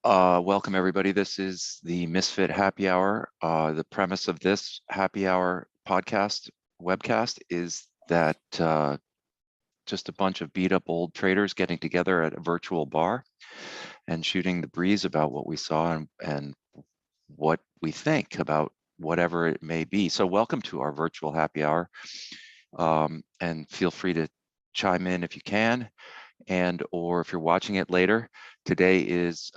Welcome everybody. This is the Misfit Happy Hour. The premise of this happy hour webcast is that just a bunch of beat up old traders getting together at a virtual bar and shooting the breeze about what we saw and what we think about whatever it may be. So welcome to our virtual happy hour, and feel free to chime in if you can, and or if you're watching it later. Today is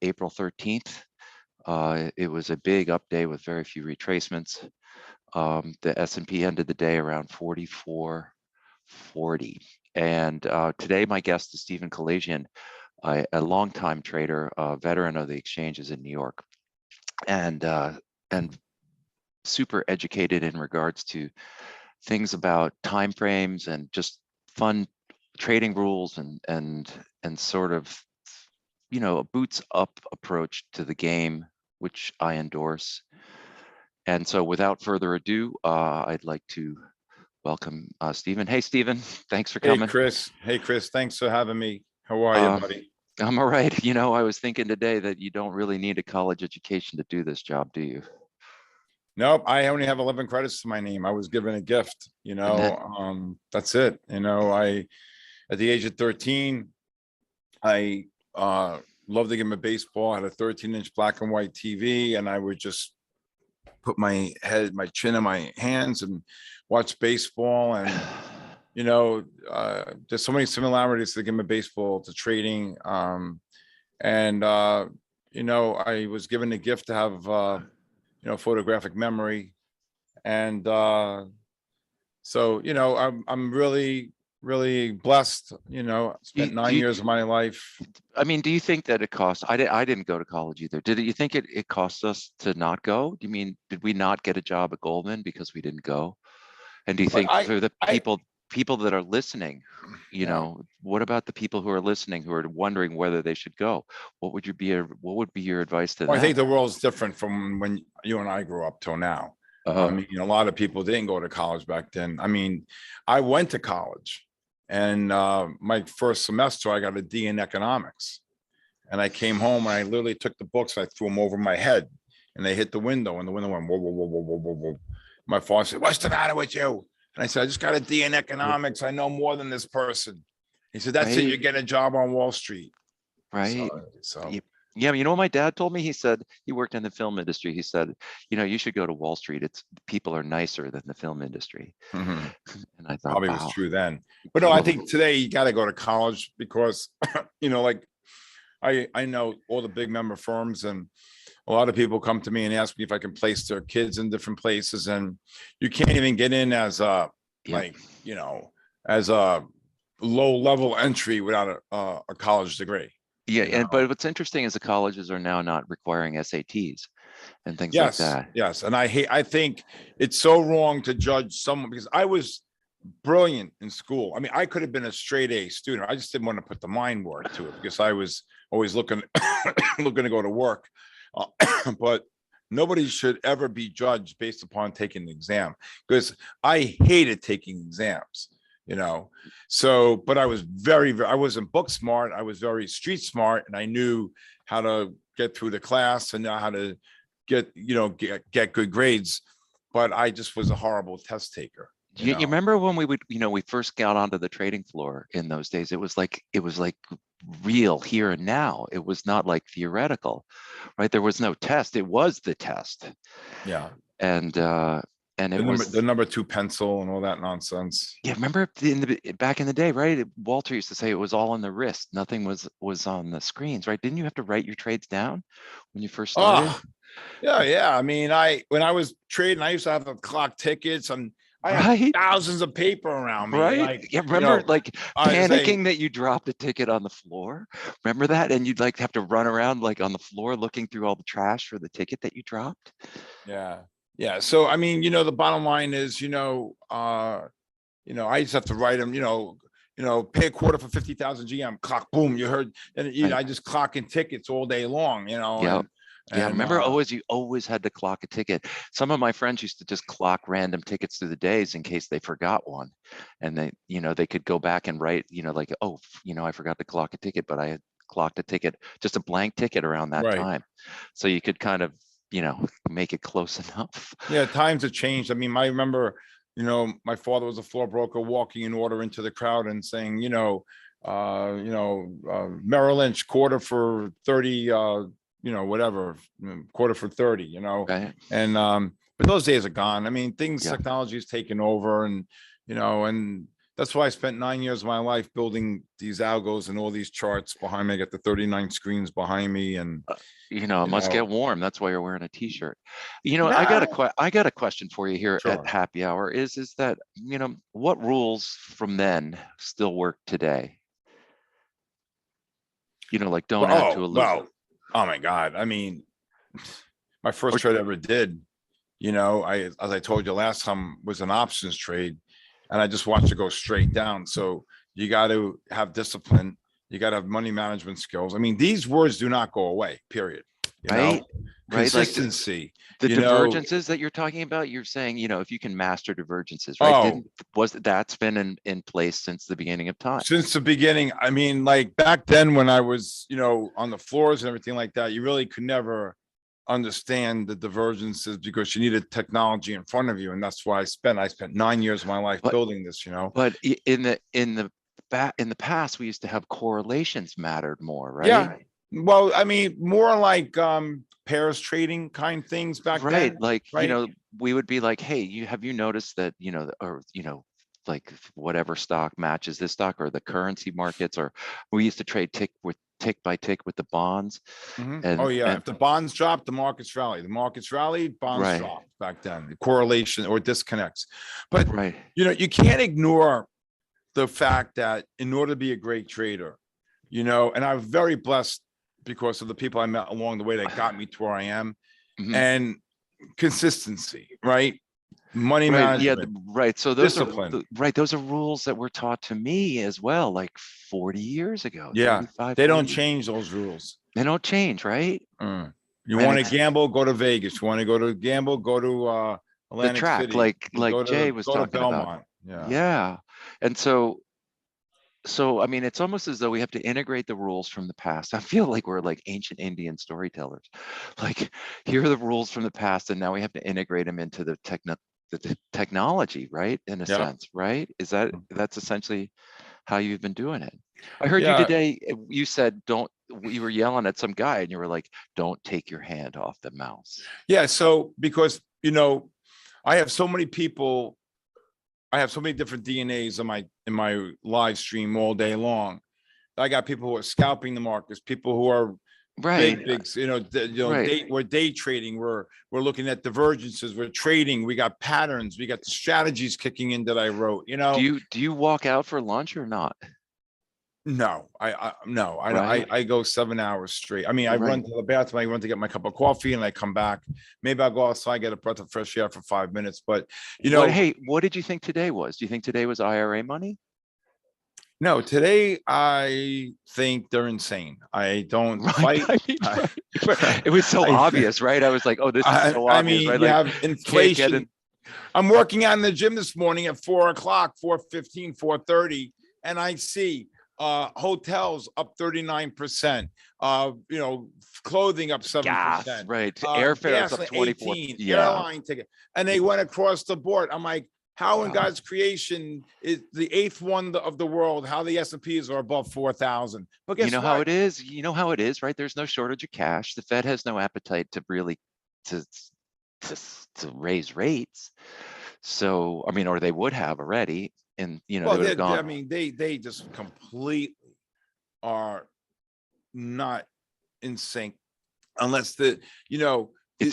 April 13th. It was a big up day with very few retracements. The S&P ended the day around 44.40. And today my guest is Stephen Kalayjian, a longtime trader, a veteran of the exchanges in New York, and super educated in regards to things about timeframes and just fun trading rules and sort of, a boots up approach to the game, which I endorse. And so without further ado, I'd like to welcome Stephen. Hey, Stephen, thanks for coming. Hey, Chris. Thanks for having me. How are you, buddy? I'm all right. I was thinking today that you don't really need a college education to do this job, do you? Nope. I only have 11 credits to my name. I was given a gift, that's it. At the age of 13, I loved the game of baseball. I had a 13-inch black and white TV, and I would just put my chin in my hands and watch baseball. And, there's so many similarities to the game of baseball, to trading. I was given a gift to have, photographic memory. And I'm really, really blessed. Spent 9 years of my life. I mean, do you think that it costs? I didn't go to college either. Did you think it cost us to not go? Do you mean, did we not get a job at Goldman because we didn't go? And do you think for the people that are listening, what about the people who are listening who are wondering whether they should go? What would be your advice to them? I think the world's different from when you and I grew up till now. I mean, a lot of people didn't go to college back then. I mean, I went to college, and my first semester, I got a D in economics. And I came home and I literally took the books, I threw them over my head, and they hit the window, and the window went whoa, whoa, whoa, whoa, whoa, whoa, whoa. My father said, "What's the matter with you?" And I said, "I just got a D in economics. I know more than this person." He said, "That's it. You get a job on Wall Street." Right. So. Yeah, you know what my dad told me? He said he worked in the film industry. He said, you should go to Wall Street. People are nicer than the film industry. Mm-hmm. And I thought, probably was true then. But no, I think today you got to go to college because, like I know all the big member firms, and a lot of people come to me and ask me if I can place their kids in different places, and you can't even get in as a as a low level entry without a college degree. Yeah, but what's interesting is the colleges are now not requiring SATs and things like that. Yes, and I think it's so wrong to judge someone, because I was brilliant in school. I mean, I could have been a straight A student. I just didn't want to put the mind work to it because I was always looking to go to work. But nobody should ever be judged based upon taking the exam, because I hated taking exams. So, but I was I wasn't book smart. I was very street smart, and I knew how to get through the class and know how to get good grades. But I just was a horrible test taker. You remember when we first got onto the trading floor in those days? It was like real here and now. It was not like theoretical, right? There was no test. It was the test. Yeah. And it was the number 2 pencil and all that nonsense. Yeah, remember back in the day, right? Walter used to say it was all on the wrist. Nothing was on the screens, right? Didn't you have to write your trades down when you first started? Yeah. I mean, when I was trading, I used to have the clock tickets, and I had thousands of paper around me. Right. Remember panicking that you dropped a ticket on the floor? Remember that? And you'd have to run around on the floor looking through all the trash for the ticket that you dropped. Yeah. So, I mean, the bottom line is, I just have to write them, pay a quarter for 50,000 GM, clock, boom, you heard. And I just clock in tickets all day long, Yeah. Remember, you always had to clock a ticket. Some of my friends used to just clock random tickets through the days in case they forgot one, and they could go back and write, I forgot to clock a ticket, but I had clocked a ticket, just a blank ticket around that Right. time. So you could kind of, make it close enough. Yeah, times have changed. I mean, I remember, my father was a floor broker walking an order into the crowd and saying, Merrill Lynch quarter for 30, whatever, quarter for 30, Right. and but those days are gone. I mean, Yeah. technology has taken over, and and that's why I spent 9 years of my life building these algos and all these charts behind me. I got the 39 screens behind me, and It you must get know, warm. That's why you're wearing a t-shirt. nah, I got a question for you here at sure. happy hour is that, what rules from then still work today? Like don't add to a loser. Oh my God. I mean, my first Or, trade I ever did, as I told you last time, was an options trade, and I just watched it go straight down. So you got to have discipline. You got to have money management skills. I mean, these words do not go away, period. right? Right. Like Consistency, the divergences that you're talking about, you're saying, if you can master divergences, right? oh, That's been in place since the beginning of time. since the beginning. I mean, like back then when I was, on the floors and everything like that, you really could never understand the divergences because you needed technology in front of you. And that's why I spent 9 years of my life But building this, but in the past, we used to have correlations mattered more, right? Yeah. Well, I mean, more like pairs trading kind things back Right. then, Like, right? we would be like, hey, have you noticed that, or, like whatever stock matches this stock or the currency markets, or we used to trade tick by tick with the bonds. Oh And, yeah, if the bonds drop, the markets rally. The markets rallied, bonds right, dropped back then. The correlation or disconnects. But right, you can't ignore the fact that in order to be a great trader, and I'm very blessed because of the people I met along the way that got me to where I am, mhm, and consistency, right? Money right, yeah, management, right. So discipline. those are rules that were taught to me as well, like 40 years ago, Yeah, 35, they 40 don't years. change those rules. They don't change, right? You And want to it's gamble, go to Vegas. You want to go to gamble, go to the Atlantic track, City. You like Jay was go to talking about. Belmont. Yeah. Yeah. And so I mean, it's almost as though we have to integrate the rules from the past. I feel like we're like ancient Indian storytellers. Like, here are the rules from the past, and now we have to integrate them into the technology, right? In a Yeah. sense, right? That's essentially how you've been doing it. I heard you Yeah. today. You said don't. You were yelling at some guy, and you were like, "Don't take your hand off the mouse." Yeah. So because I have so many people, I have so many different DNAs in my live stream all day long. I got people who are scalping the markets, people who are Right. Right. we're day trading, we're looking at divergences, we're trading, we got patterns, we got the strategies kicking in that I wrote. Do you walk out for lunch or not? No, no, Right. I go 7 hours straight. I mean, I Right. run to the bathroom, I run to get my cup of coffee, and I come back. Maybe I'll go outside, get a breath of fresh air for 5 minutes. But Hey, what did you think today was? Do you think today was IRA money? no, today I think they're insane. I don't Right. fight. I mean, I, right. It was so obvious, right? I was like, oh, this is so I obvious, mean, right? you Like, have can't get inflation. in. I'm working out in the gym this morning at 4 o'clock, 4:15, 4:30, and I see hotels up 39%, clothing up Gas, 7%, right? Airfare is gas up like 24. 18, Yeah. airline ticket, and they went across the board. I'm like, how in Wow. God's creation is the eighth one of the world, how the S&Ps are above 4,000? But You guess know how what? it is. You know how it is, right? There's no shortage of cash. The Fed has no appetite to really to to to raise rates. So, I mean, or they would have already, and they Well, would have I gone. mean, they just completely are not in sync unless It's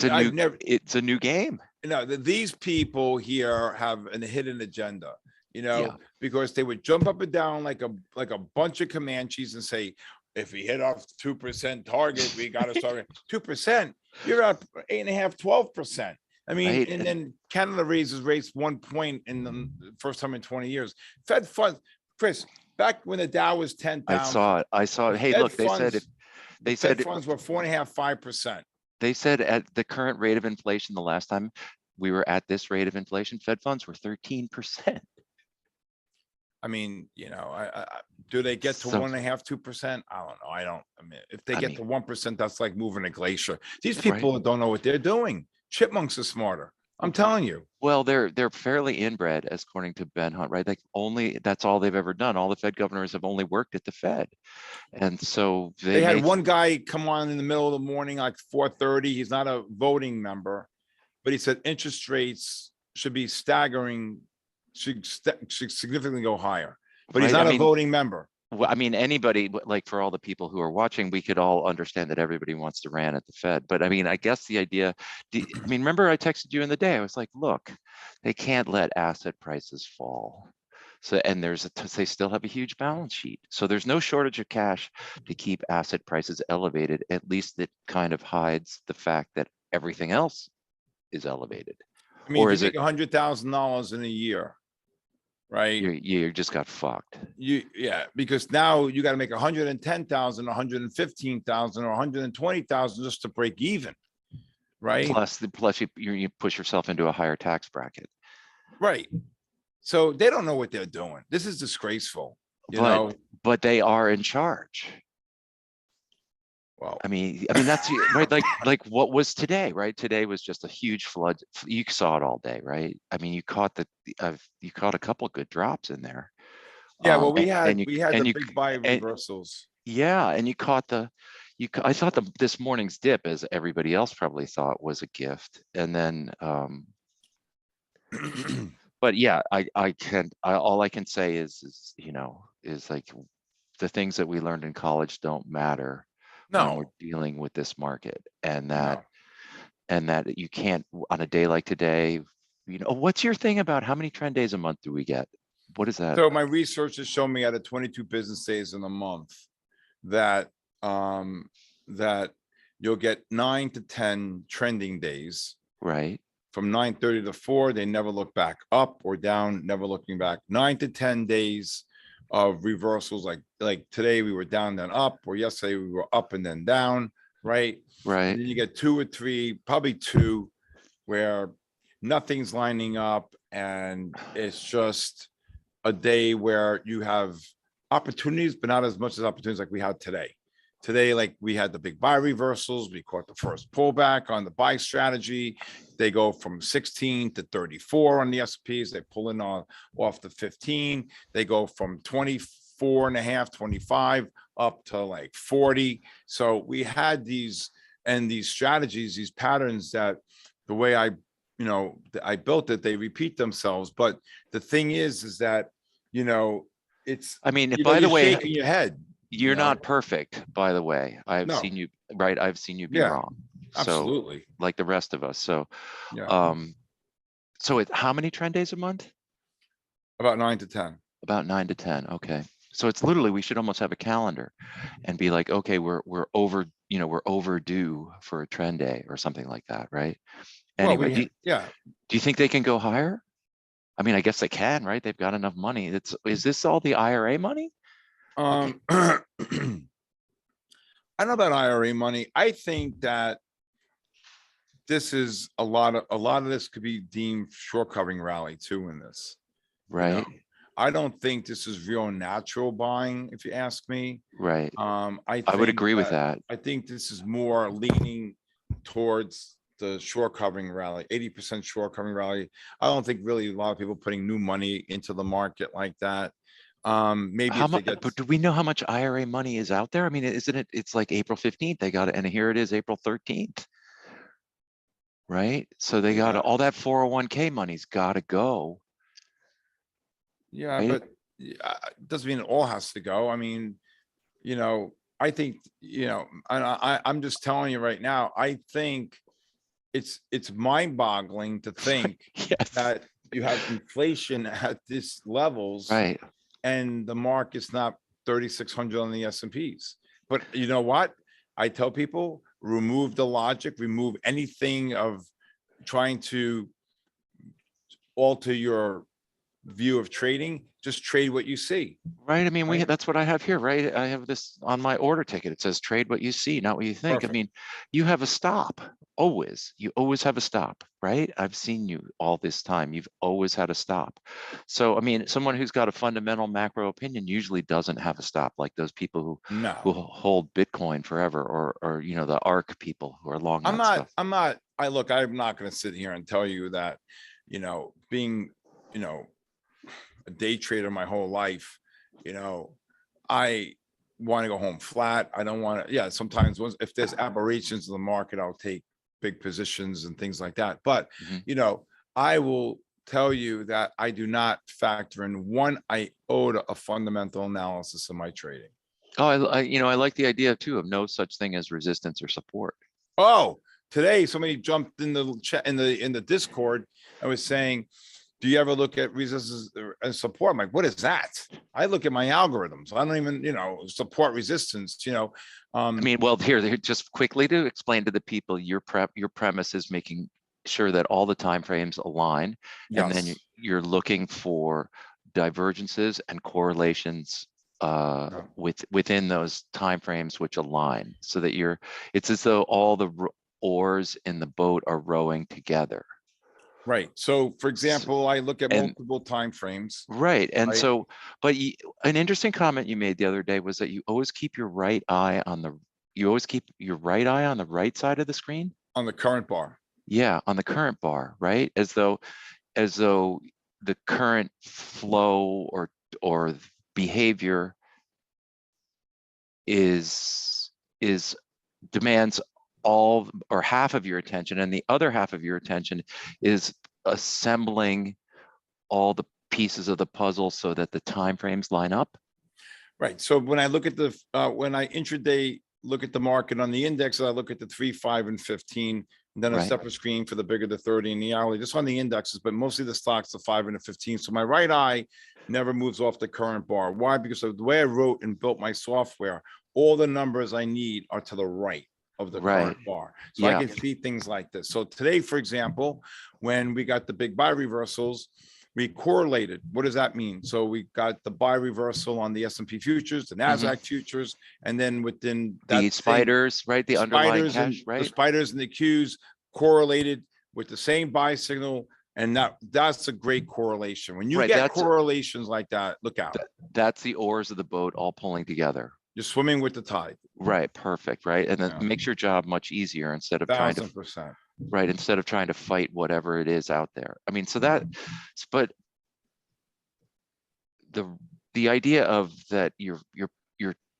a I've new. never, It's a new game. these people here have a hidden agenda, Yeah. because they would jump up and down like a bunch of Comanches and say, if we hit off 2% target, we got to start at 2%. You're at 8.5, 12%. I mean, Right. and then Canada raises rates 1 point in the first time in 20 years. Fed funds, Chris, back when the Dow was 10,000, I saw it. Hey, Fed look, they said funds, the they Fed said funds were 4.5, 5%. they said at the current rate of inflation, the last time we were at this rate of inflation, Fed funds were 13%. I mean, do they get to So, 1.5%, 2%? I don't know. I mean, if they I get to mean, 1%, that's like moving a glacier. These right. people don't know what they're doing. Chipmunks are smarter. I'm telling you. Well, they're fairly inbred, as according to Ben Hunt, right? Like only that's all they've ever done. All the Fed governors have only worked at the Fed, and so they They had make one guy come on in the middle of the morning, like 4:30. He's not a voting member, but he said interest rates should be staggering, should significantly go higher. But he's right. I not a mean, voting member. I mean, anybody, like for all the people who are watching, we could all understand that everybody wants to ran at the Fed. But I mean, I guess the idea, I mean, remember I texted you in the day, I was like, look, they can't let asset prices fall. So, and they still have a huge balance sheet. So there's no shortage of cash to keep asset prices elevated. At least it kind of hides the fact that everything else is elevated. I mean, if Or you is make it, $100,000 in a year, right? you just got fucked. Yeah, because now you got to make 110,000, 115,000, or 120,000 just to break even, right? Plus you push yourself into a higher tax bracket. Right. So they don't know what they're doing. This is disgraceful, you But know? but they are in charge. Well, I mean that's right. Like what was today, right? Today was just a huge flood. You saw it all day, right? I mean, you caught a couple good drops in there. yeah, well, And, we had the and you big buy and reversals. yeah, and you caught I thought this morning's dip, as everybody else probably thought, was a gift. And then but yeah, all I can say is is like the things that we learned in college don't matter when we're No, dealing with this market, no. and that you can't on a day like today, what's your thing about how many trend days a month do we get? What is that? So my research has shown me out of 22 business days in a month that that you'll get 9 to 10 trending days. Right, From 9:30 to 4, they never look back up or down, never looking back. 9 to 10 days of reversals, like today we were down then up, or yesterday we were up and then down, right? And right. then you get 2 or 3, probably 2, where nothing's lining up, and it's just a day where you have opportunities, but not as much as opportunities like we had today. Today, like we had the big buy reversals, we caught the first pullback on the buy strategy. They go from 16 to 34 on the S&Ps. They pull in off the 15. They go from 24 and a half, 25 up to like 40. So we had these strategies, these patterns that the way I built it, they repeat themselves. But the thing is that, it's, I mean, by the you're way, shaking your head, you're not perfect, by the way. No, I've seen you be yeah, wrong. So absolutely. like the rest of us. So Yeah, how many trend days a month? about 9 to 10. About 9 to 10. Okay. So it's literally, we should almost have a calendar and be like, okay, we're overdue for a trend day or something like that, right? Well, Anyway, yeah. do you think they can go higher? I mean, I guess they can, right? They've got enough money. Is this all the IRA money? Like, I don't know about IRA money. I think that this is a lot of this could be deemed short covering rally too in this. You know, right, I don't think this is real natural buying, if you ask me. right. I I would think agree with that that. I think this is more leaning towards the short covering rally, 80% short covering rally. I don't think really a lot of people putting new money into the market like that. Maybe How if they much, get, but do we know how much IRA money is out there? I mean, isn't it, it's like April 15th, they got it, and here it is April 13th, right? So they got yeah, all that 401k money's got to go, yeah, right? but it doesn't mean it all has to go. I mean, I think, and I'm just telling you right now, I think it's mind-boggling to think Yes, that you have inflation at this levels right. and the market's not 3,600 on the S&Ps. But you know what? I tell people, remove the logic, remove anything of trying to alter your view of trading, just trade what you see. Right. I mean, Right. that's what I have here, right? I have this on my order ticket. It says trade what you see, not what you think. I Perfect. mean, you have a stop always. You always have a stop, right? I've seen you all this time. You've always had a stop. So, I mean, someone who's got a fundamental macro opinion usually doesn't have a stop, like those people who No, hold Bitcoin forever, or you know, the ARK people who are long that stuff. I'm not going to sit here and tell you that, being, a day trader my whole life, I want to go home flat. I don't want to, yeah, sometimes if there's aberrations in the market, I'll take big positions and things like that. But, Mhm. I will tell you that I do not factor in one iota of fundamental analysis in my trading. Oh, I like the idea too of no such thing as resistance or support. Oh, today somebody jumped in the chat in the Discord and was saying, do you ever look at resistance and support? I'm like, what is that? I look at my algorithms. I don't even, support resistance, I mean, well, here, just quickly to explain to the people, your premise is making sure that all the time frames align, and then yes. you're looking for divergences and correlations Yeah. within those time frames which align, so that it's as though all the oars in the boat are rowing together. Right. So for example, I look at And multiple time frames. right, and Right. so, but an interesting comment you made the other day was that you always keep your right eye on the right side of the screen. On the current bar. Yeah, on the current bar, right? As though the current flow or behavior is demands all or half of your attention, and the other half of your attention is assembling all the pieces of the puzzle so that the time frames line up. Right. So when I look at when I intraday look at the market on the indexes, I look at the 3, 5, and 15, and then a Right. separate screen for the bigger, the 30 and the hourly, just on the indexes, but mostly the stocks, the 5 and the 15. So my right eye never moves off the current bar. Why? Because of the way I wrote and built my software, all the numbers I need are to the right of the Right. current bar. So I Yeah. can see things like this. So today, for example, when we got the big buy reversals, we correlated. What does that mean? So we got the buy reversal on the S&P futures, the NASDAQ futures, and then within that The spiders, right? The underlying cash, the right? spiders and the Qs correlated with the same buy signal. And that's a great correlation. When you Right. get correlations like that, look out. That's the oars of the boat all pulling together. You're swimming with the tide. Right. Perfect. Right. And then Yeah. makes your job much easier instead of 1000%. instead of trying to fight whatever it is out there. I mean, but the idea of that you're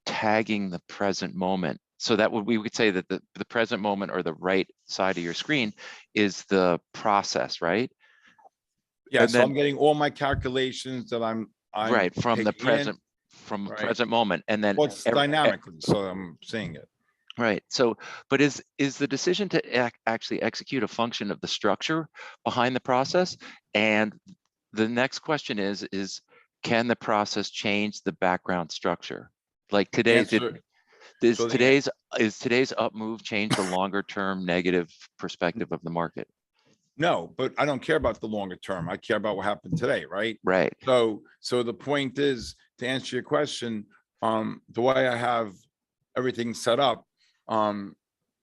tagging the present moment. So that we would say that the present moment, or the right side of your screen, is the process, right? Yeah. And So then I'm getting all my calculations that I'm right from the taking present right. moment, and then What's dynamically, so I'm seeing it. right. So, but is the decision to actually execute a function of the structure behind the process? And the next question is can the process change the background structure? Like today's Answer. is So the today's up move change the longer term negative perspective of the market? No, but I don't care about the longer term. I care about what happened today, right? Right. So the point is, to answer your question, the way I have everything set up,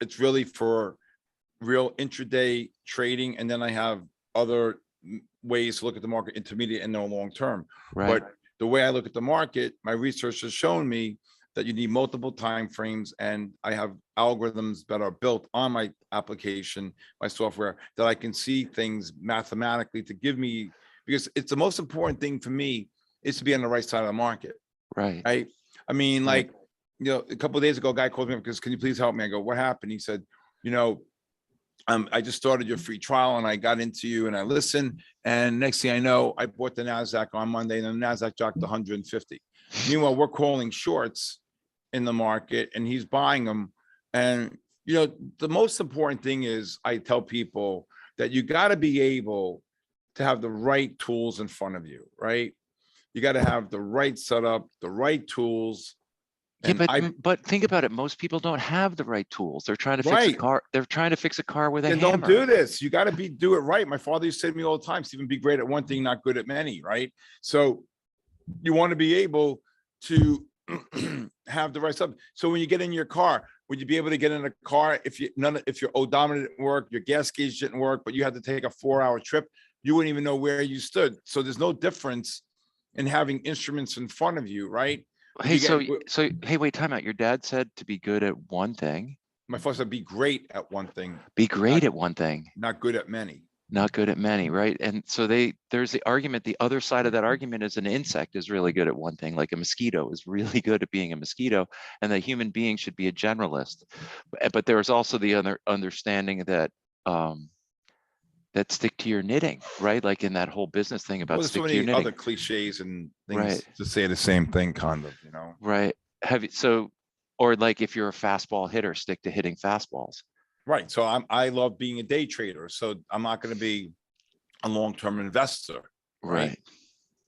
it's really for real intraday trading, and then I have other ways to look at the market, intermediate and no long term. Right. But the way I look at the market, my research has shown me that you need multiple time frames, and I have algorithms that are built on my application, my software, that I can see things mathematically to give me, because it's the most important thing for me is to be on the right side of the market. Right. Right. I mean, Right. like, a couple of days ago, a guy called me up because, can you please help me? I go, what happened? He said, I just started your free trial and I got into you and I listened. And next thing I know, I bought the NASDAQ on Monday and the NASDAQ dropped to 150. Meanwhile, we're calling shorts in the market and he's buying them. And, the most important thing is, I tell people that you got to be able to have the right tools in front of you, right? You got to have the right setup, the right tools, Yeah, And but think about it. Most people don't have the right tools. They're trying to fix a right. car. They're trying to fix a car with a Then don't do hammer. this. You got to do it right. My father used to say to me all the time, Stephen, be great at one thing, not good at many, right? So you want to be able to have the right stuff. So when you get in your car, would you be able to get in a car if your odometer didn't work, your gas gauge didn't work, but you had to take a 4-hour trip, you wouldn't even know where you stood. So there's no difference in having instruments in front of you, right? When Hey, you get, hey, wait, time out. Your dad said to be good at one thing, my father said, be great at one thing, be not, great at one thing, not good at many. not good at many, right? And so there's the argument. The other side of that argument is an insect is really good at one thing, like a mosquito is really good at being a mosquito, and that human being should be a generalist. But there's also the other understanding that that stick to your knitting, right? Like in that whole business thing Well, about there's so stick to your many knitting, other cliches and right? things to say the same thing, kind of, you know? Right. Have you so, or like if you're a fastball hitter, stick to hitting fastballs. Right. So I love being a day trader. So I'm not going to be a long-term investor. Right. Right.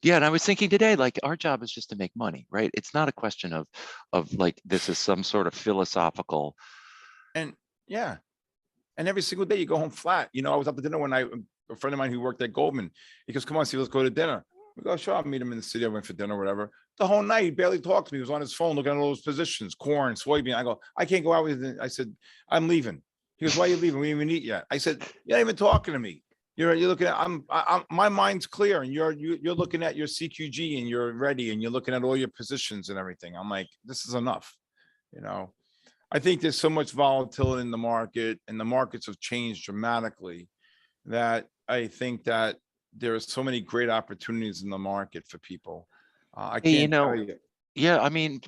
Yeah, and I was thinking today, like our job is just to make money, right? It's not a question of like this is some sort of philosophical. And yeah. And every single day you go home flat. You know, I was up to dinner when a friend of mine who worked at Goldman, he goes, come on, Steve, let's go to dinner. We go, sure, I'll meet him in the city. I went for dinner or whatever. The whole night, he barely talked to me. He was on his phone looking at all those positions, corn, soybean. I go, I can't go out with it. I said, I'm leaving. He goes, why are you leaving? We didn't even eat yet. I said, you're not even talking to me. You're looking at, my mind's clear, and you're looking at your CQG and you're ready and you're looking at all your positions and everything. I'm like, this is enough, you know? I think there's so much volatility in the market, and the markets have changed dramatically, that I think that there are so many great opportunities in the market for people. I Hey, can't tell you. yeah, I mean,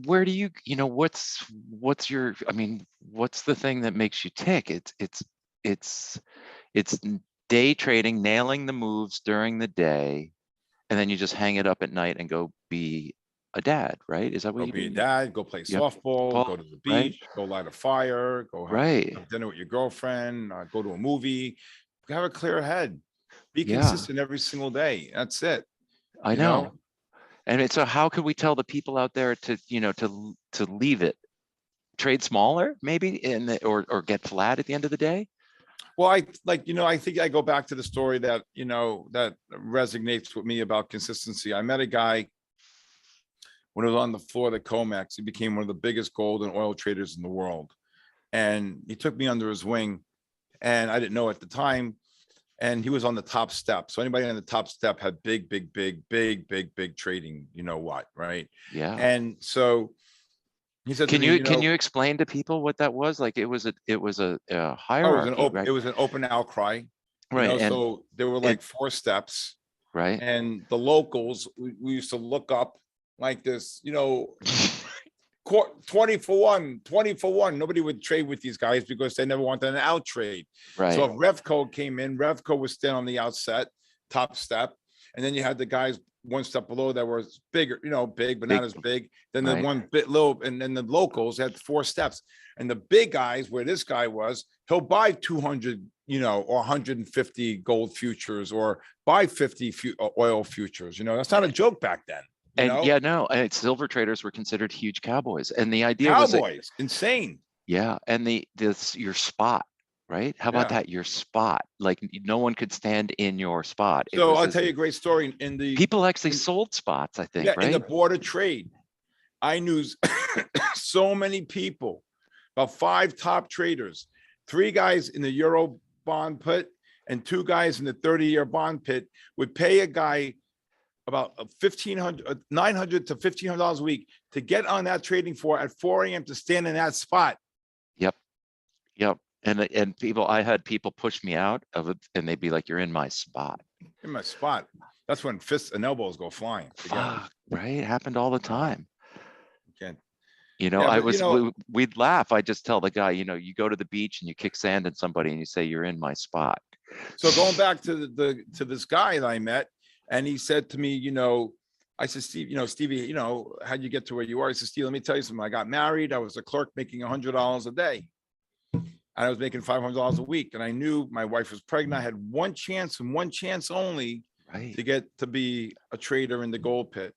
where do what's your, I mean, what's the thing that makes you tick? It's it's day trading, nailing the moves during the day, and then you just hang it up at night and go be a dad, right? Is that what Go you be a do? dad, go play Yep. softball, go to the Right? beach, go light a fire, go Right. have dinner with your girlfriend, go to a movie, have a clear head, be Yeah, consistent every single day. That's it. I You know, know. And so how could we tell the people out there to, to leave it, trade smaller maybe or get flat at the end of the day? well, I like, I think I go back to the story that, that resonates with me about consistency. I met a guy when I was on the floor of the Comex. He became one of the biggest gold and oil traders in the world. And he took me under his wing, and I didn't know at the time. And he was on the top step. So anybody on the top step had big, big, big, big, big, big trading, you know what, right? Yeah. And so he said to me, Can you explain to people what that was? Like it was a oh, hierarchy, right? it was an open outcry, Right. so there were And like 4 steps. right. And the locals, we used to look up like this, 20 for one, 20 for one. Nobody would trade with these guys because they never wanted an out trade. So Right. if Revco came in, Revco was still on the outset, top step. And then you had the guys one step below that were bigger, big, but not Big, as big. Then the right. one bit low, and then the locals had 4 steps. And the big guys, where this guy was, he'll buy 200, or 150 gold futures, or buy 50 oil futures. That's not a joke back then. And yeah, no, and silver traders were considered huge cowboys. And the idea was that, Cowboys, insane. yeah, and this your spot, right? How about Yeah. that? Your spot. Like no one could stand in your spot. It So was I'll this, tell you a great story in the people actually sold spots, I think, yeah, in the right? border trade. I knew so many people, about 5 top traders, 3 guys in the Euro bond pit and 2 guys in the 30-year bond pit would pay a guy about $900 to $1,500 a week to get on that trading floor at 4 a.m. to stand in that spot. Yep. Yep. And people, I had people push me out of it and they'd be like, you're in my spot. In my spot. That's when fists and elbows go flying. Fuck, right? It happened all the time. Again. I But was, we'd laugh. I just tell the guy, you go to the beach and you kick sand at somebody and you say, you're in my spot. so going back to to this guy that I met, and he said to me, I said, Steve, Stevie, how'd you get to where you are? I said, Steve, let me tell you something. I got married. I was a clerk making $100 a day. And I was making $500 a week. And I knew my wife was pregnant. I had one chance and one chance only Right. to get to be a trader in the gold pit.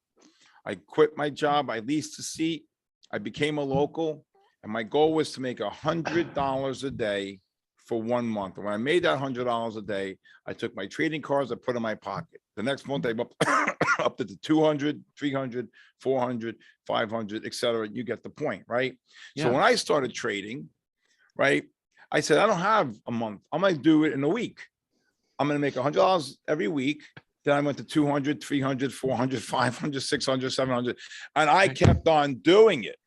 I quit my job. I leased a seat. I became a local, and my goal was to make $100 a day for 1 month. And when I made that $100 a day, I took my trading cards, I put in my pocket. The next month, I up to the 200, 300, 400, 500, etc. You get the point, right? So Yeah. when I started trading, right, I said, I don't have a month. I'm going to do it in a week. I'm going to make $100 every week. Then I went to 200, 300, 400, 500, 600, 700. And I Right. kept on doing it.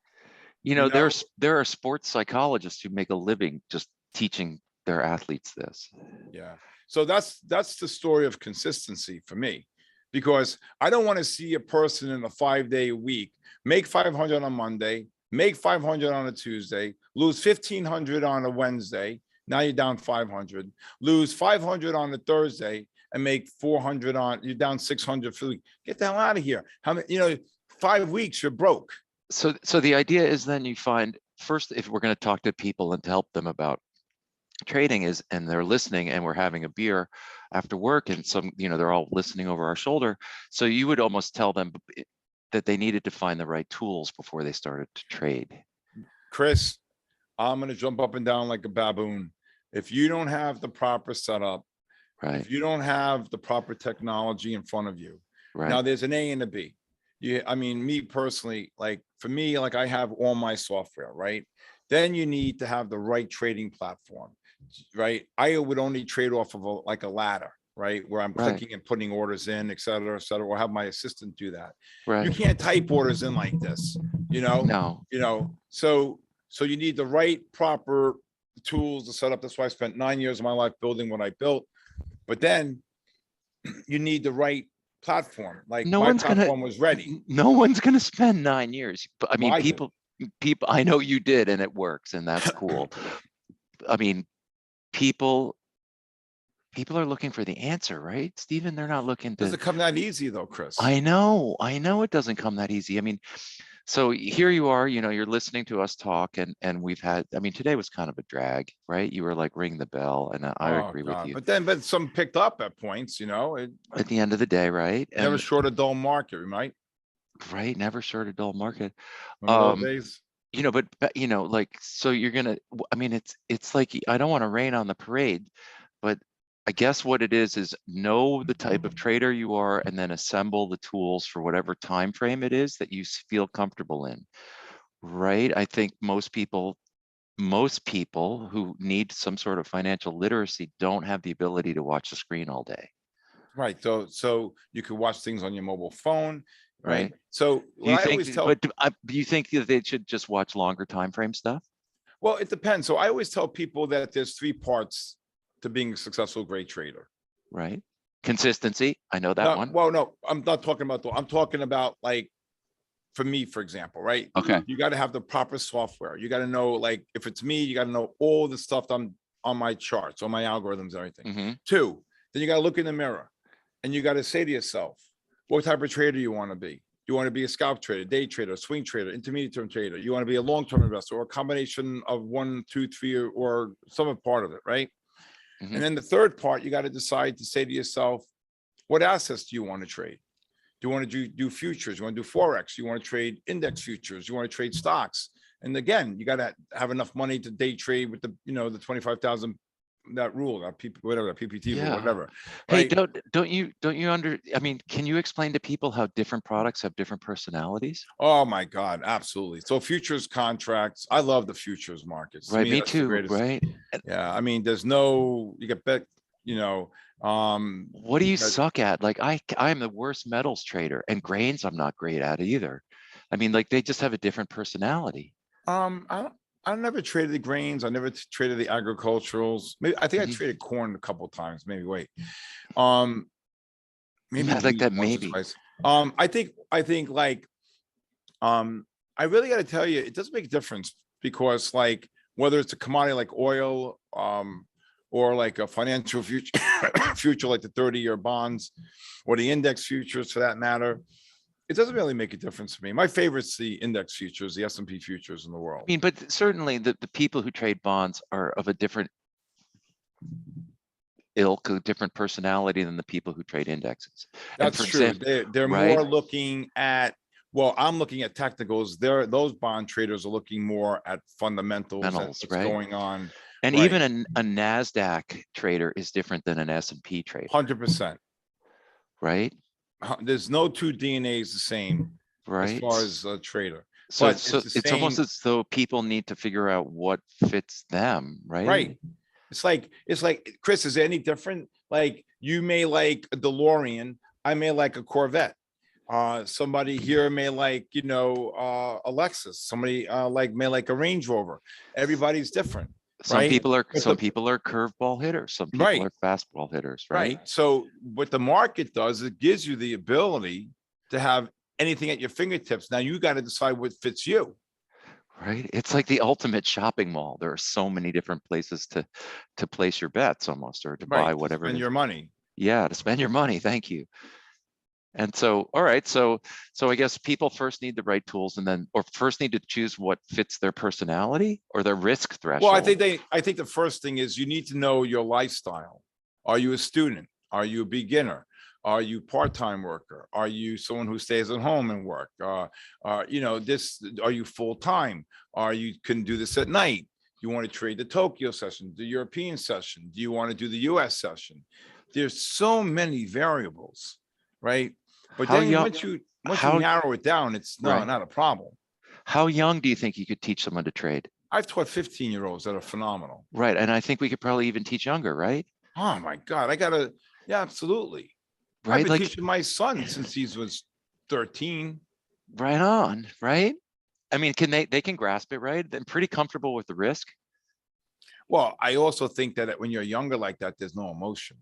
You You know, know, there are sports psychologists who make a living just teaching their athletes this. yeah. So that's the story of consistency for me, because I don't want to see a person in a 5-day week make 500 on Monday, make 500 on a Tuesday, lose 1,500 on a Wednesday. Now you're down 500, lose 500 on a Thursday and make 400 on, you're down 600 for the week. Get the hell out of here. How many, 5 weeks, you're broke. So the idea is then you find first, if we're going to talk to people and to help them about trading is, and they're listening and we're having a beer after work and some, they're all listening over our shoulder. So you would almost tell them that they needed to find the right tools before they started to trade. Chris, I'm going to jump up and down like a baboon. If you don't have the proper setup, Right. if you don't have the proper technology in front of you, Right. now there's an A and a B. Yeah, I mean, me personally, like for me, like I have all my software, right? Then you need to have the right trading platform, right? I would only trade off of a ladder, right? Where I'm Right. clicking and putting orders in, et cetera, or have my assistant do that. Right. You can't type orders in like this, No. So you need the right proper tools to set up. That's why I spent 9 years of my life building what I built. But then you need the right platform. Like No my one's gonna platform was ready. no one's gonna spend 9 years. But I Well, mean, I did. people, I know you did, and it works, and that's cool. I mean, people are looking for the answer, right, Stephen? They're not looking Does to. it come that easy though, Chris? I know it doesn't come that easy. I mean, so here you are, you're listening to us talk, and we've had, I mean, today was kind of a drag, right? You were like, ring the bell, and I Oh agree with God. you. But some picked up at points, it At the end of the day, right? never And short a dull market, right? right, never short a dull market. Remember those days? But like, so you're gonna, I mean, it's like, I don't want to rain on the parade, but I guess what it is know the type of trader you are, and then assemble the tools for whatever time frame it is that you feel comfortable in, right? I think most people who need some sort of financial literacy don't have the ability to watch the screen all day, Right. So you could watch things on your mobile phone, right? right? So Do what you I always think, tell, but do you think that they should just watch longer time frame stuff, well, it depends. So I always tell people that there's 3 parts to being a successful great trader. right? Consistency, I know that No, one. well, no, I'm not talking about I'm talking about like for me, for example, right? Okay. You got to have the proper software. You got to know, like, if it's me, you got to know all the stuff on my charts, on my algorithms, and everything. Mm-hmm. 2, then you got to look in the mirror and you got to say to yourself, what type of trader you want to be? You want to be a scalp trader, day trader, swing trader, intermediate term trader. You want to be a long-term investor, or a combination of 1, 2, 3, or some part of it, right? Mm-hmm. And then the 3rd part, you got to decide to say to yourself, what assets do you want to trade? Do you want to do futures? You want to do Forex? You want to trade index futures? You want to trade stocks? And again, you got to have enough money to day trade with the 25,000, that rule, that whatever, that PPT rule, Yeah. whatever. Hey, Right? don't you I mean, can you explain to people how different products have different personalities? Oh my God, absolutely. So futures contracts, I love the futures markets. To Right, me, me that's the too, greatest. right? Yeah, I mean, you get bet, What do you suck at? Like, I'm the worst metals trader, and grains I'm not great at either. I mean, like, they just have a different personality. I never traded the grains. I never traded the agriculturals. Maybe I think I Mhm. traded corn a couple of times. Maybe wait. Maybe Yeah, like wheat that, once or maybe. twice. I think like I really got to tell you, it does make a difference, because like whether it's a commodity like oil, or like a financial future, future like the 30-year bonds, or the index futures for that matter, it doesn't really make a difference to me. My favorite's the index futures, the S&P futures in the I world. mean, but certainly the people who trade bonds are of a different ilk, a different personality than the people who trade indexes. And That's for true. example, They're right? more looking at Well, I'm looking at technicals. Those bond traders are looking more at fundamentals and Fundamentals, what's right? going on. And Right. even a NASDAQ trader is different than an S&P trader, 100%. right? There's no two DNAs the same as Right. far as a trader, So, but so it's the it's almost same. as though people need to figure out what fits them, right? Right. It's like, Chris, is it any different? Like you may like a DeLorean. I may like a Corvette. Somebody here may like, a Lexus. Somebody may like a Range Rover. Everybody's different, Some right? people are But some people are curveball hitters. Some people right, are fastball hitters, right? right. So what the market does, it gives you the ability to have anything at your fingertips. Now you got to decide what fits you. Right. It's like the ultimate shopping mall. There are so many different places to place your bets almost, or to Right. buy To whatever it spend is. your money. Yeah, to spend your money. Thank you. And so, all right, so I guess people first need the right tools, and then, or first need to choose what fits their personality or their risk Well, threshold. I think the first thing is you need to know your lifestyle. Are you a student? Are you a beginner? Are you part-time worker? Are you someone who stays at home and work? Are you full-time? You can do this at night? You want to trade the Tokyo session, the European session? Do you want to do the US session? There's so many variables, right? But How then young? once you How narrow it down, it's right? not a problem. How young do you think you could teach someone to trade? I've taught 15-year-olds that are phenomenal. Right, and I think we could probably even teach younger, right? Oh my God, yeah, absolutely. I've Right, been like teaching my son since he was 13. right on, right? I mean, they can grasp it, right? They're pretty comfortable with the risk. Well, I also think that when you're younger like that, there's no emotion.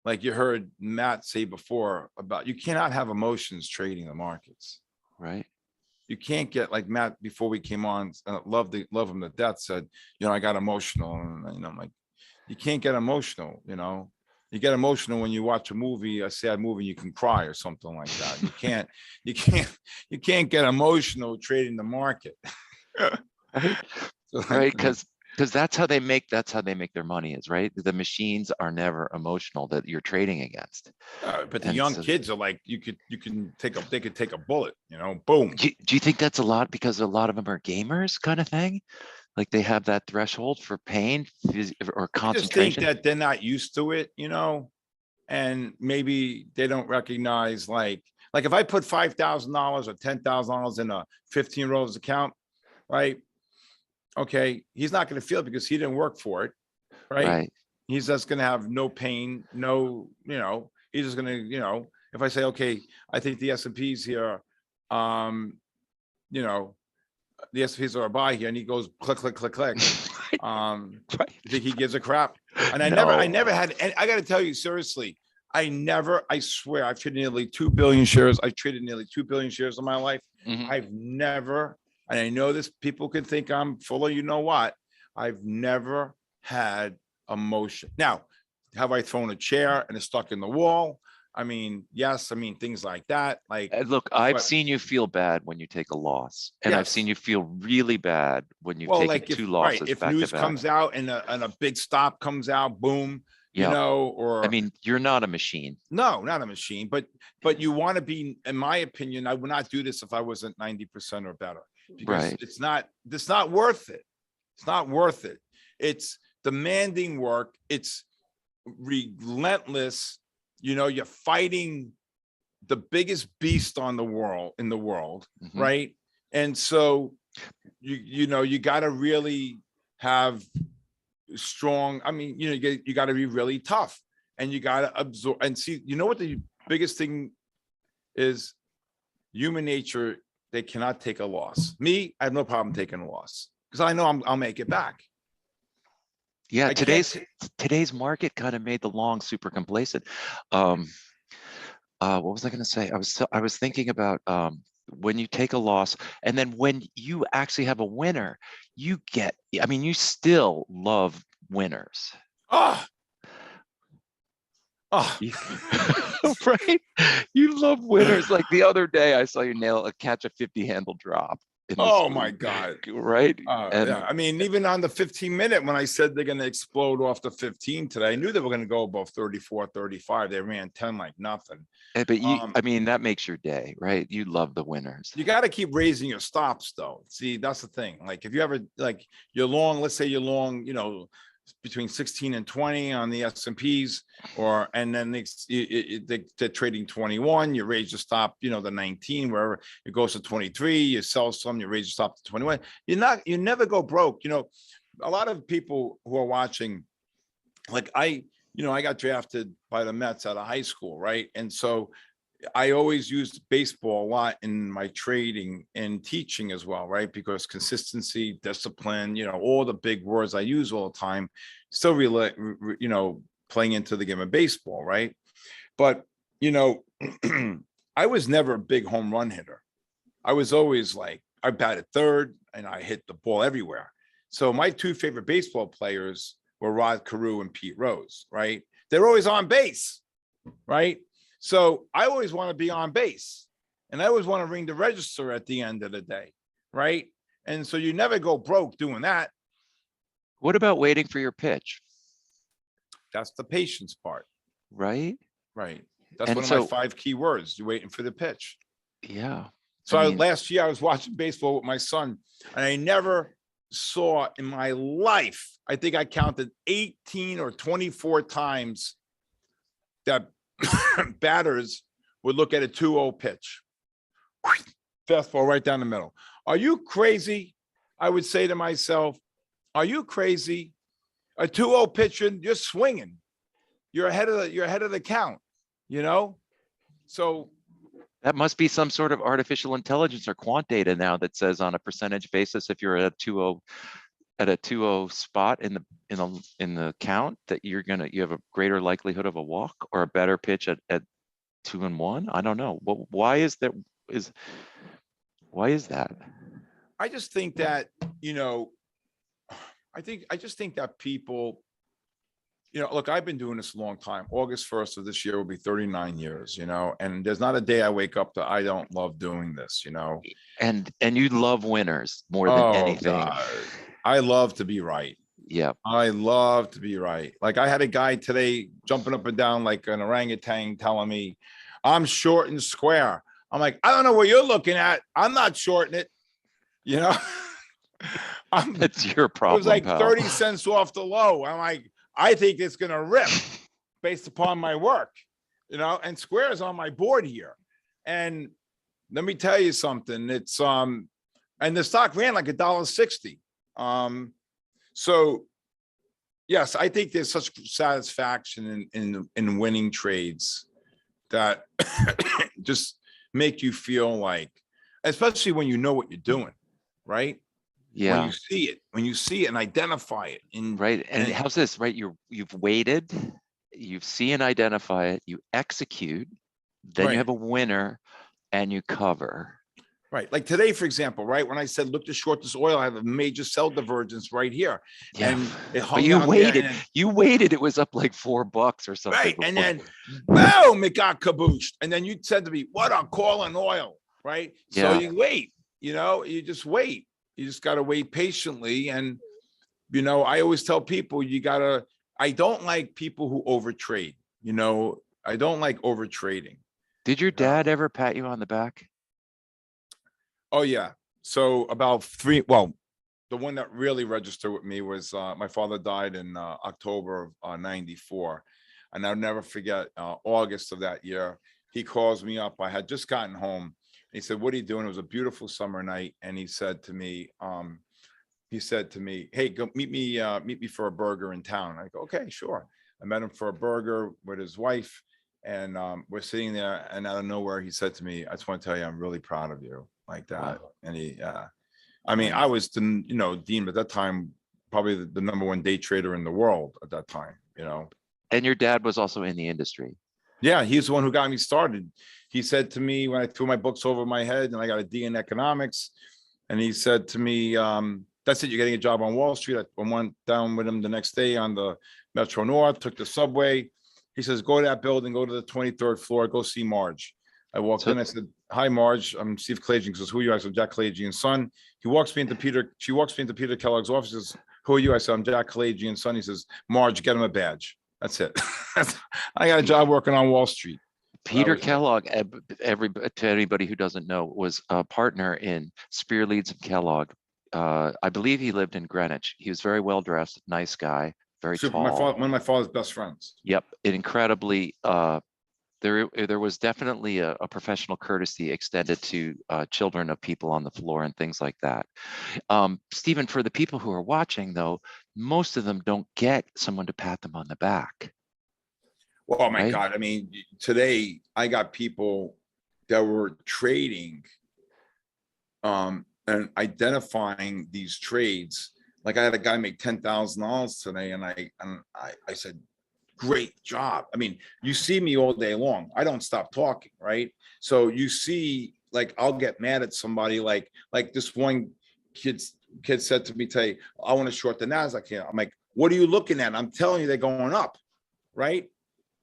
Like you heard Matt say before about you cannot have emotions trading the markets. Right. You can't get like Matt before we came on, love him to death, said, I got emotional. And I'm like, you can't get emotional, You get emotional when you watch a movie, a sad movie, you can cry or something like that. You can't get emotional trading the market. Right. So, Right, because that's how they make their money is, right? The machines are never emotional that you're trading against. but the And young so, kids are like, they could take a bullet, boom. do you think that's a lot because a lot of them are gamers kind of thing? Like they have that threshold for pain or I just think concentration? that they're not used to it, and maybe they don't recognize like if I put $5,000 or $10,000 in a 15-year-old's account, right? Okay, he's not going to feel it because he didn't work for it, right? Right. He's just going to have no pain, no, he's just going to, if I say, okay, I think the S&Ps here, the S&Ps are a buy here, and he goes click, click, click, click. Right. You think he gives a crap? And I No. never had, and I got to tell you seriously, I swear, I've traded nearly 2 billion shares. I've traded nearly 2 billion shares in my life. Mhm. I've never, and I know this, people can think I'm full of what. I've never had emotion. Now, have I thrown a chair and it's stuck in the wall? I mean, yes. I mean, things like that. Like, Look, I've but seen you feel bad when you take a loss, and I've seen yes. you feel really bad when you've Well, taken like two losses if back to news back. comes out and a big stop comes out, boom, Yeah. I or mean, you're not a machine. no, not a machine, but you want to be, in my opinion, I would not do this if I wasn't 90% or better, because Right. it's not worth it. It's not worth it. It's demanding work. It's relentless. You're fighting the biggest beast in the world, Mhm. right? And so you got to really have strong. I mean, you got to be really tough, and you got to absorb and see. You know what the biggest thing is? Human nature. They cannot take a loss. Me, I have no problem taking a loss because I know I'll make it back. Yeah, I can't. today's market kind of made the long super complacent. What was I going to say? I was thinking about when you take a loss, and then when you actually have a winner, I mean, you still love winners. Oh, oh. Right? You love winners. Like the other day, I saw you catch a 50 handle drop. in Oh my God. right? And Yeah, I mean, even on the 15-minute, when I said they're going to explode off the 15 today, I knew they were going to go above 34, 35. They ran 10 like nothing. but Um, I mean, that makes your day, right? You love the winners. You got to keep raising your stops, though. See, that's the thing. Like, if you ever like you're long, let's say you're long, between 16 and 20 on the S&Ps, and then they're trading 21. You raise your stop, the 19, wherever it goes to 23. You sell some, you raise your stop to 21. You never go broke. A lot of people who are watching, like I got drafted by the Mets out of high school, right? And so I always used baseball a lot in my trading and teaching as well, right? Because consistency, discipline, all the big words I use all the time, still relate, playing into the game of baseball, right? But, I was never a big home run hitter. I was always like, I batted third and I hit the ball everywhere. So my two favorite baseball players were Rod Carew and Pete Rose, right? They're always on base, right? So I always want to be on base, and I always want to ring the register at the end of the day, right? And so you never go broke doing that. What about waiting for your pitch? That's the patience part, right? Right. That's And one of so, my 5 key words. You're waiting for the pitch. yeah. So I mean, last year I was watching baseball with my son, and I never saw in my life, I think I counted 18 or 24 times that batters would look at a 2-0 pitch. Fastball right down the middle. Are you crazy? I would say to myself, are you crazy? A 2-0 pitch, you're swinging. You're ahead of the count, So that must be some sort of artificial intelligence or quant data now that says on a percentage basis, if you're at a 2-0 spot in the count, that you have a greater likelihood of a walk or a better pitch at 2-1. I don't know. Why is that? Why is that? I just think that, I just think that people, look, I've been doing this a long time. August 1st of this year will be 39 years, and there's not a day I wake up that I don't love doing this, And you love winners more than Oh anything. God, I love to be right. Yeah. I love to be right. Like I had a guy today jumping up and down like an orangutan telling me I'm short and square. I'm like, I don't know what you're looking at. I'm not shorting it. It's your It problem, was like pal. 30 cents off the low. I'm like, I think it's going to rip based upon my work, and square is on my board here. And let me tell you something. It's, and the stock ran like $1.60. So yes, I think there's such satisfaction in winning trades that just make you feel like, especially when you know what you're doing, right? Yeah. When you see it and identify it. Right. And how's this, right? You've waited, you see and identify it, you execute, then you have a winner and you cover. Right. Like today, for example, right? When I said, look to short this oil, I have a major sell divergence right here. Yeah. And it hung But you out waited. there You waited. It was up like $4 or something. Right. And before. then boom, it got kabooshed. And then you said to me, what a call on oil. Right. So Yeah. you wait, you just wait. You just got to wait patiently. And, I always tell people I don't like people who overtrade. I don't like overtrading. Did your dad ever pat you on the back? Oh, yeah. So the one that really registered with me was my father died in October of 94. And I'll never forget August of that year. He calls me up. I had just gotten home. He said, what are you doing? It was a beautiful summer night. And he said to me, hey, go meet me for a burger in town. I go, okay, sure. I met him for a burger with his wife. And we're sitting there, and out of nowhere, he said to me, I just want to tell you, I'm really proud of you, like that. Wow. And I was, deemed at that time, probably the number 1 day trader in the world at that time, And your dad was also in the industry. Yeah, he's the one who got me started. He said to me when I threw my books over my head and I got a D in economics, and he said to me, that's it, you're getting a job on Wall Street. I went down with him the next day on the Metro North, took the subway. He says, go to that building, go to the 23rd floor, go see Marge. I walked So in, I said, "Hi, Marge, I'm Steve Kalayjian." He says, "Who are you?" I said, "Jack Kalayjian's son." She walks me into Peter Kellogg's office, says, "Who are you?" I said, "I'm Jack Kalayjian's son." He says, "Marge, get him a badge." That's it. I got a job working on Wall Street. That Peter was it. Kellogg, to anybody who doesn't know, was a partner in Spear Leeds and Kellogg. I believe he lived in Greenwich. He was very well dressed, nice guy, very Super, my tall. father, one of my father's best friends. Yep, incredibly. There was definitely a professional courtesy extended to children of people on the floor and things like that. Stephen, for the people who are watching, though, most of them don't get someone to pat them on the back, Oh my right? God. I mean, today I got people that were trading and identifying these trades. Like I had a guy make $10,000 today, and I said, "Great job." I mean, you see me all day long. I don't stop talking, right? So you see, like, I'll get mad at somebody, like this one kid said to me today, "I want to short the Nasdaq here." I'm like, "What are you looking at?" I'm telling you, they're going up, right?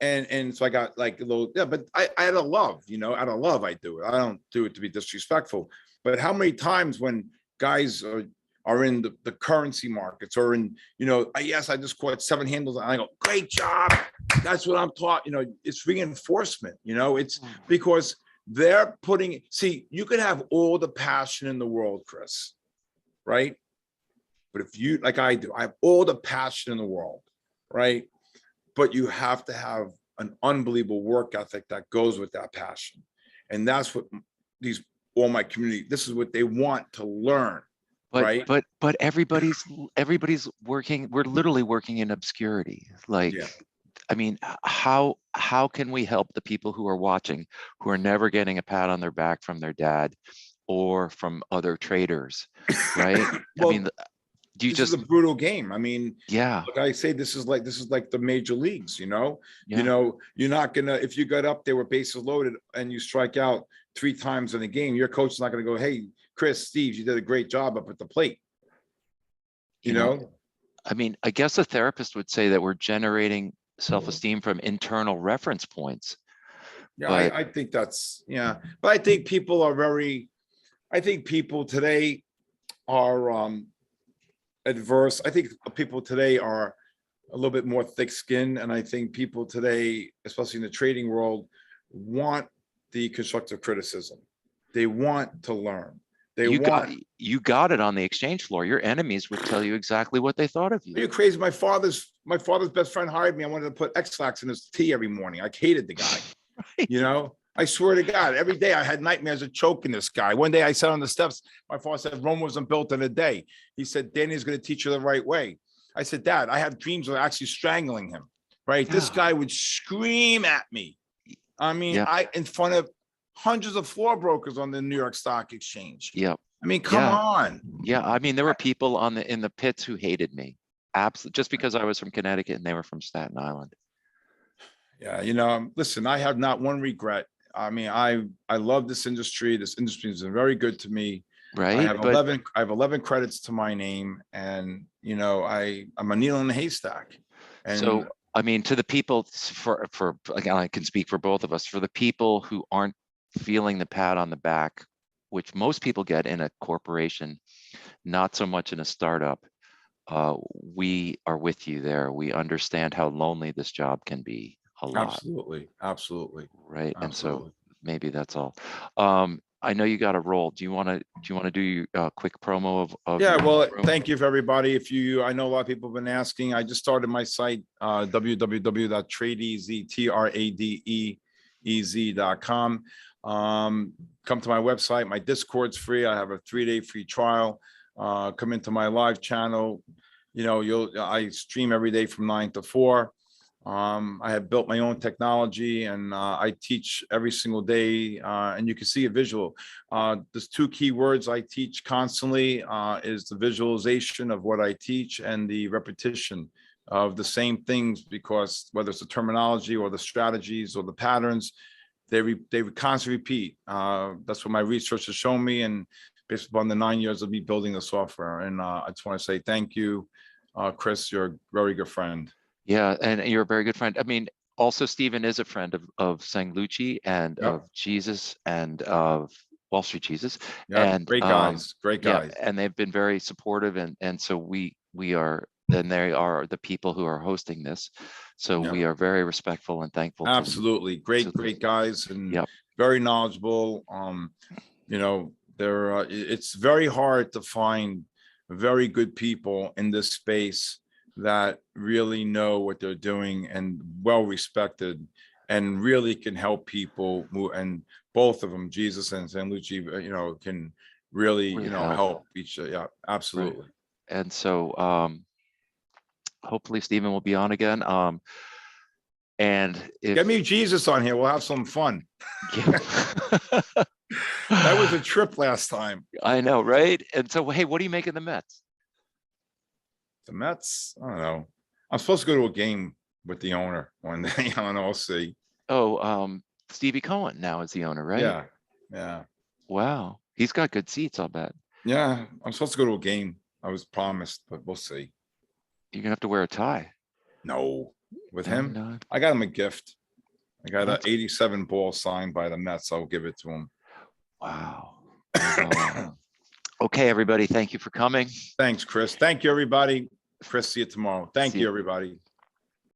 And so I got like a little, yeah, but I out of love, out of love, I do it. I don't do it to be disrespectful. But how many times when guys are in the currency markets or in, yes, I just caught 7 handles and I go, "Great job." That's what I'm taught. It's reinforcement, it's because they're see, you could have all the passion in the world, Chris, right? But if you, like I do, I have all the passion in the world, right? But you have to have an unbelievable work ethic that goes with that passion. And that's what all my community, this is what they want to learn, But right? but everybody's working. We're literally working in obscurity. Like, Yeah. I mean, how can we help the people who are watching, who are never getting a pat on their back from their dad or from other traders, right? I mean, Well, do you this is a just, brutal game. I mean, yeah, like I say, this is like the major leagues, yeah, you're not gonna, if you got up there with bases loaded and you strike out 3 times in a game, your coach is not gonna go, "Hey, Chris, Steve, you did a great job up at the plate." You you know, know? I mean, I guess a therapist would say that we're generating self-esteem from internal reference points, Yeah, but I think that's, yeah. But I think people are I think people today are adverse. I think people today are a little bit more thick-skinned, and I think people today, especially in the trading world, want the constructive criticism. They want to learn. They you got want. you got it on the exchange floor. Your enemies would tell you exactly what they thought of Are you. you crazy? My father's best friend hired me. I wanted to put X-Lax in his tea every morning. I hated the guy. I swear to God, every day I had nightmares of choking this guy. One day I sat on the steps. My father said, "Rome wasn't built in a day." He said, "Danny's going to teach you the right way." I said, "Dad, I have dreams of actually strangling him." Right? This Yeah, guy would scream at me. I mean, yeah, in front of hundreds of floor brokers on the New York Stock Exchange. yeah, I mean, come yeah, on. yeah. I mean, there were people in the pits who hated me, absolutely, just because I was from Connecticut and they were from Staten Island. Yeah, listen, I have not one regret. I mean, I love this industry. This industry has been very good to me. I Right? have But 11 credits to my name, and I'm a needle in the haystack. And so, I mean, to the people, for again, I can speak for both of us. For the people who aren't feeling the pat on the back, which most people get in a corporation, not so much in a startup, we are with you there. We understand how lonely this job can be a lot, absolutely, absolutely, right? And so absolutely. maybe that's all. I know you got a roll. Do you want to do your quick promo of Yeah, your well, room? thank you for everybody. I know a lot of people have been asking. I just started my site, www.tradeez.com. Come to my website. My Discord's free. I have a 3-day free trial. Come into my live channel. I stream every day from 9 to 4. I have built my own technology, and I teach every single day, and you can see a visual. There's 2 key words I teach constantly, is the visualization of what I teach and the repetition of the same things, because whether it's the terminology or the strategies or the patterns, they constantly repeat. That's what my research has shown me, and based upon the 9 years of me building the software. And I just want to say thank you, Chris. You're a very good friend. Yeah, and you're a very good friend. I mean, Also, Stephen is a friend of Sanlucci and Yep. of Jesus and of Wall Street Jesus. Yeah, And great guys, great yeah, guys. and they've been very supportive, and so we are, and they are the people who are hosting this. So Yeah, we are very respectful and thankful to them. absolutely. To Great guys and Yep. very knowledgeable. You know, it's very hard to find very good people in this space that really know what they're doing and well respected and really can help people move. And both of them, Jesus and Sanlucci, you know, can really, Really you know, help each other. Yeah, Right. absolutely. And so hopefully Stephen will be on again. And if Get me Jesus on here. We'll have some fun. yeah. That was a trip last time. I know, right? And so, hey, what do you make of the Mets? The Mets, I don't know. I'm supposed to go to a game with the owner one day. I don't know. I'll see. Oh, Stevie Cohen now is the owner, right? Yeah. Yeah. Wow. He's got good seats, I'll bet. Yeah. I'm supposed to go to a game. I was promised, but we'll see. You're gonna have to wear a tie. No. With No, him, no. I got him a gift. I got an That's 87 ball signed by the Mets. I'll give it to him. wow. Well, okay, everybody. Thank you for coming. Thanks, Chris. Thank you, everybody. Chris, see you tomorrow. Thank See you, you. everybody.